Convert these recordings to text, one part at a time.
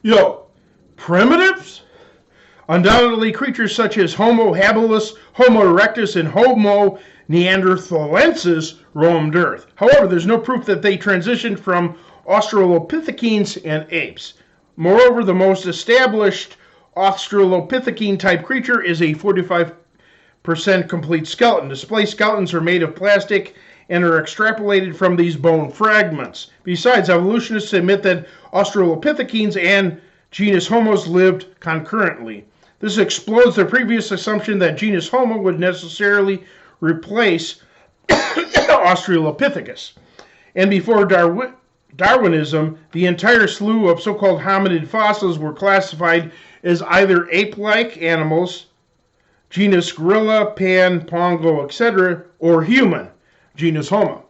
Yo, primitives? Undoubtedly, creatures such as Homo habilis, Homo erectus, and Homo neanderthalensis roamed Earth. However, there's no proof that they transitioned from Australopithecines and apes. Moreover, the most established Australopithecine-type creature is a 45% complete skeleton. Display skeletons are made of plastic and are extrapolated from these bone fragments. Besides, evolutionists admit that Australopithecines and genus Homos lived concurrently. This explodes the previous assumption that genus Homo would necessarily replace Australopithecus. And before Darwinism, the entire slew of so-called hominid fossils were classified as either ape-like animals, genus gorilla, pan, pongo, etc., or human, genus Homo.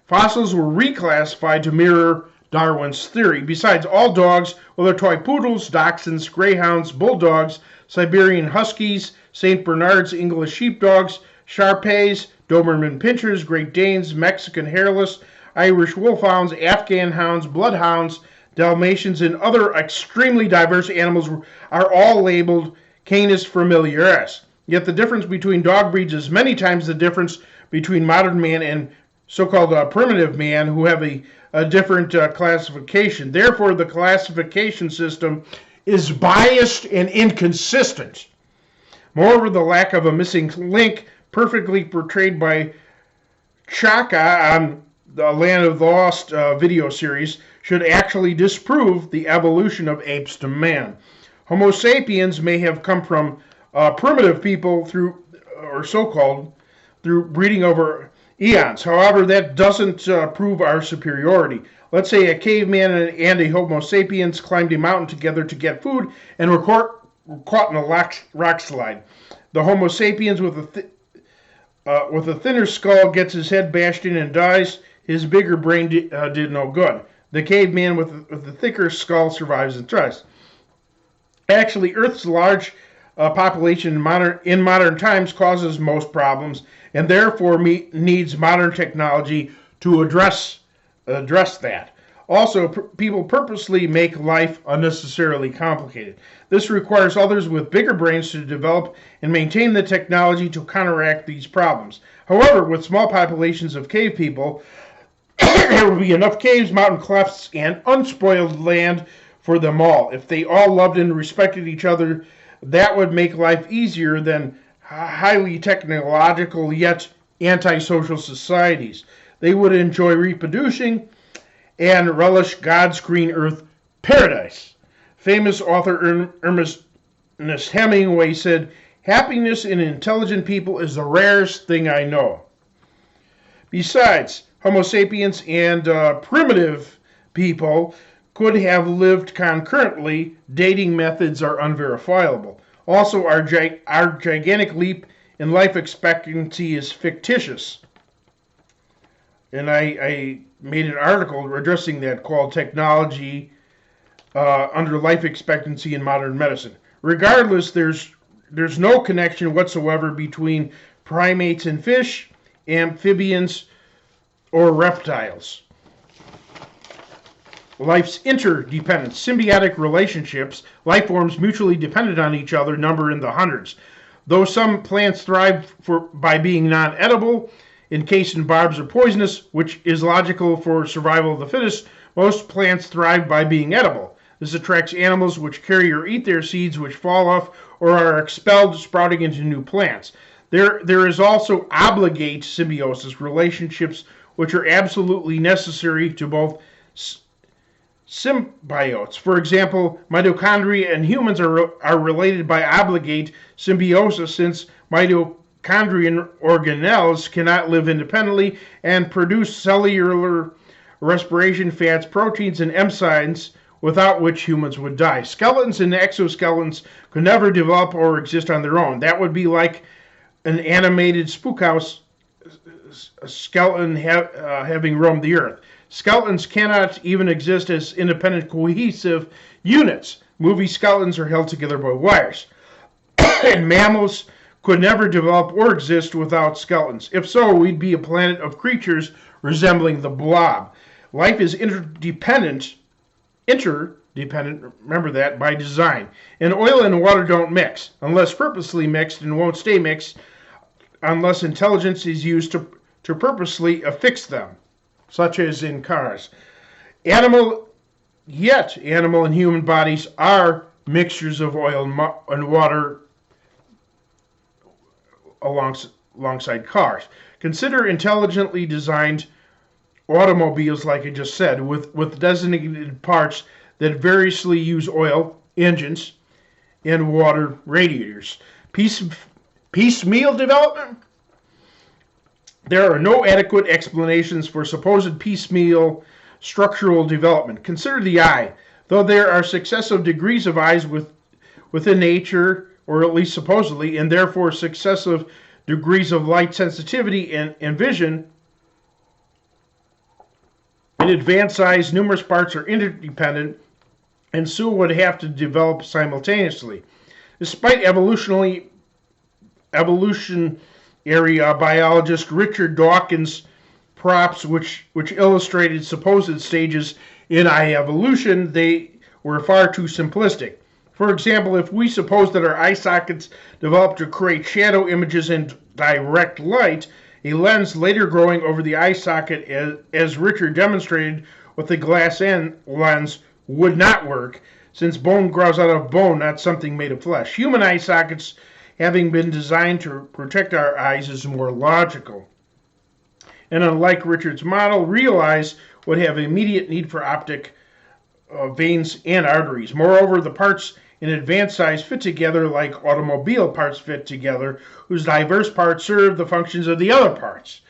Fossils were reclassified to mirror Darwin's theory. Besides, all dogs, whether toy poodles, dachshunds, greyhounds, bulldogs, Siberian huskies, St. Bernards, English sheepdogs, Shar-Peis, Doberman pinschers, Great Danes, Mexican hairless, Irish wolfhounds, Afghan hounds, bloodhounds, Dalmatians, and other extremely diverse animals are all labeled Canis familiaris. Yet the difference between dog breeds is many times the difference between modern man and so-called primitive man, who have a different classification. Therefore, the classification system is biased and inconsistent. Moreover, the lack of a missing link, perfectly portrayed by Chaka on the Land of the Lost video series, should actually disprove the evolution of apes to man. Homo sapiens may have come from primitive people through, or so-called, through breeding over eons. However, that doesn't prove our superiority. Let's say a caveman and a Homo sapiens climbed a mountain together to get food and were caught in a rock slide. The Homo sapiens with a thinner skull gets his head bashed in and dies. His bigger brain did no good. The caveman with the thicker skull survives and thrives. Actually, Earth's large population in modern times causes most problems, and therefore needs modern technology to address that. Also, people purposely make life unnecessarily complicated. This requires others with bigger brains to develop and maintain the technology to counteract these problems. However, with small populations of cave people, there will be enough caves, mountain clefts, and unspoiled land for them all. If they all loved and respected each other, that would make life easier than highly technological yet antisocial societies. They would enjoy reproducing and relish God's green earth paradise. Famous author Ernest Hemingway said, "Happiness in intelligent people is the rarest thing I know." Besides, Homo sapiens and primitive people could have lived concurrently. Dating methods are unverifiable. Also, our gigantic leap in life expectancy is fictitious. And I made an article addressing that called Technology under Life Expectancy in Modern Medicine. Regardless, there's no connection whatsoever between primates and fish, amphibians, or reptiles. Life's interdependence, symbiotic relationships, life forms mutually dependent on each other, number in the hundreds. Though some plants thrive by being non-edible, encased in barbs or poisonous, which is logical for survival of the fittest, most plants thrive by being edible. This attracts animals which carry or eat their seeds, which fall off or are expelled, sprouting into new plants. There is also obligate symbiosis, relationships which are absolutely necessary to both symbiotes. For example, mitochondria and humans are related by obligate symbiosis, since mitochondrial organelles cannot live independently and produce cellular respiration, fats, proteins, and enzymes, without which humans would die. Skeletons and exoskeletons could never develop or exist on their own. That would be like an animated spook house skeleton having roamed the earth. Skeletons cannot even exist as independent, cohesive units. Movie skeletons are held together by wires. And mammals could never develop or exist without skeletons. If so, we'd be a planet of creatures resembling the blob. Life is interdependent interdependent, remember that, by design. And oil and water don't mix, unless purposely mixed, and won't stay mixed unless intelligence is used to purposely affix them, such as in cars. Animal and human bodies are mixtures of oil and water alongside cars. Consider intelligently designed automobiles, like I just said, with designated parts that variously use oil, engines, and water radiators. Piecemeal development? There are no adequate explanations for supposed piecemeal structural development. Consider the eye. Though there are successive degrees of eyes within nature, or at least supposedly, and therefore successive degrees of light sensitivity and vision, in advanced eyes, numerous parts are interdependent and so would have to develop simultaneously. Despite evolutionary biologist Richard Dawkins' props, which illustrated supposed stages in eye evolution, they were far too simplistic. For example, if we suppose that our eye sockets developed to create shadow images in direct light, a lens later growing over the eye socket, as Richard demonstrated with the glass lens, would not work, since bone grows out of bone, not something made of flesh. Human eye sockets, having been designed to protect our eyes, is more logical. And unlike Richard's model, real eyes would have immediate need for optic veins and arteries. Moreover, the parts in advanced eyes fit together like automobile parts fit together, whose diverse parts serve the functions of the other parts.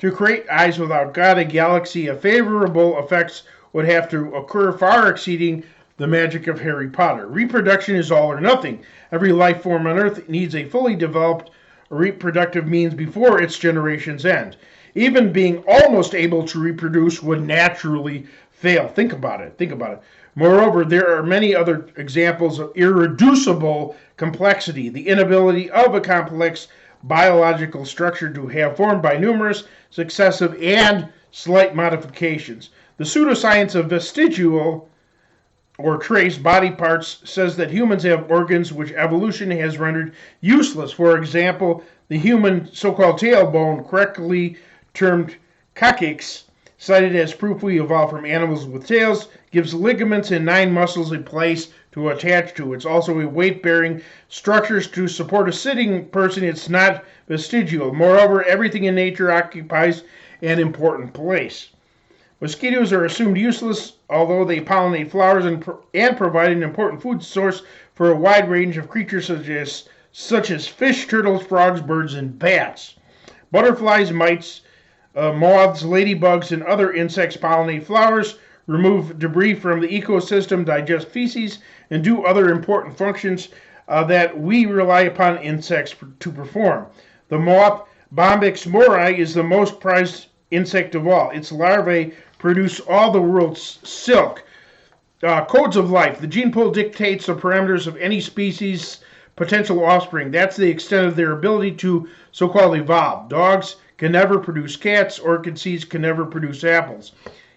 To create eyes without God, a galaxy of favorable effects would have to occur, far exceeding the magic of Harry Potter. Reproduction is all or nothing. Every life form on Earth needs a fully developed reproductive means before its generations end. Even being almost able to reproduce would naturally fail. Think about it. Moreover, there are many other examples of irreducible complexity, the inability of a complex biological structure to have formed by numerous successive and slight modifications. The pseudoscience of vestigial or trace body parts says that humans have organs which evolution has rendered useless. For example, the human so-called tailbone, correctly termed coccyx, cited as proof we evolved from animals with tails, gives ligaments and 9 muscles in place to attach to. It's also a weight-bearing structures to support a sitting person. It's not vestigial. Moreover, everything in nature occupies an important place. Mosquitoes are assumed useless, although they pollinate flowers and provide an important food source for a wide range of creatures such as fish, turtles, frogs, birds, and bats. Butterflies, mites, moths, ladybugs, and other insects pollinate flowers, remove debris from the ecosystem, digest feces, and do other important functions that we rely upon insects to perform. The moth, Bombyx mori, is the most prized insect of all. Its larvae produce all the world's silk. Codes of life. The gene pool dictates the parameters of any species' potential offspring. That's the extent of their ability to so-called evolve. Dogs can never produce cats. Orchid seeds can never produce apples.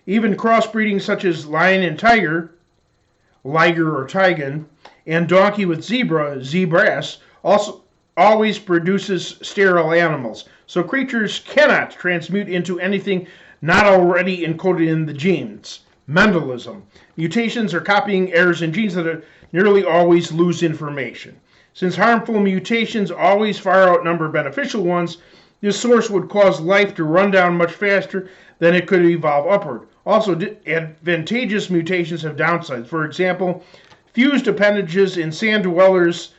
Even crossbreeding such as lion and tiger, liger or tigan, and donkey with zebra, zebras, also always produces sterile animals. So creatures cannot transmute into anything not already encoded in the genes. Mendelism. Mutations are copying errors in genes that nearly always lose information. Since harmful mutations always far outnumber beneficial ones, this source would cause life to run down much faster than it could evolve upward. Also, advantageous mutations have downsides. For example, fused appendages in sand dwellers,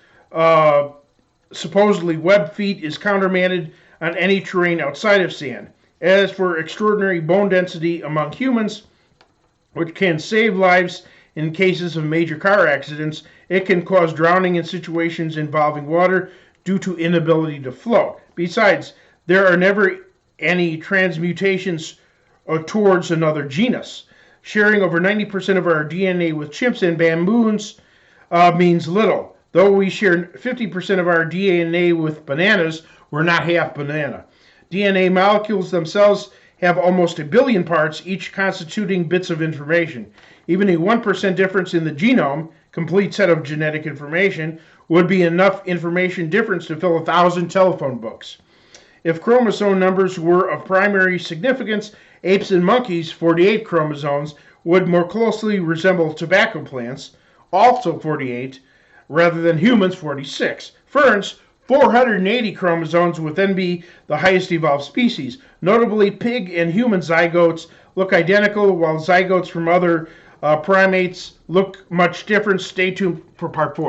supposedly webbed feet, is countermanded on any terrain outside of sand. As for extraordinary bone density among humans, which can save lives in cases of major car accidents, it can cause drowning in situations involving water due to inability to float. Besides, there are never any transmutations towards another genus. Sharing over 90% of our DNA with chimps and baboons means little. Though we share 50% of our DNA with bananas, we're not half banana. DNA molecules themselves have almost 1 billion parts, each constituting bits of information. Even a 1% difference in the genome, complete set of genetic information, would be enough information difference to fill 1,000 telephone books. If chromosome numbers were of primary significance, apes and monkeys, 48 chromosomes, would more closely resemble tobacco plants, also 48, rather than humans, 46. Ferns, 480 chromosomes would then be the highest evolved species. Notably, pig and human zygotes look identical, while zygotes from other primates look much different. Stay tuned for part 4.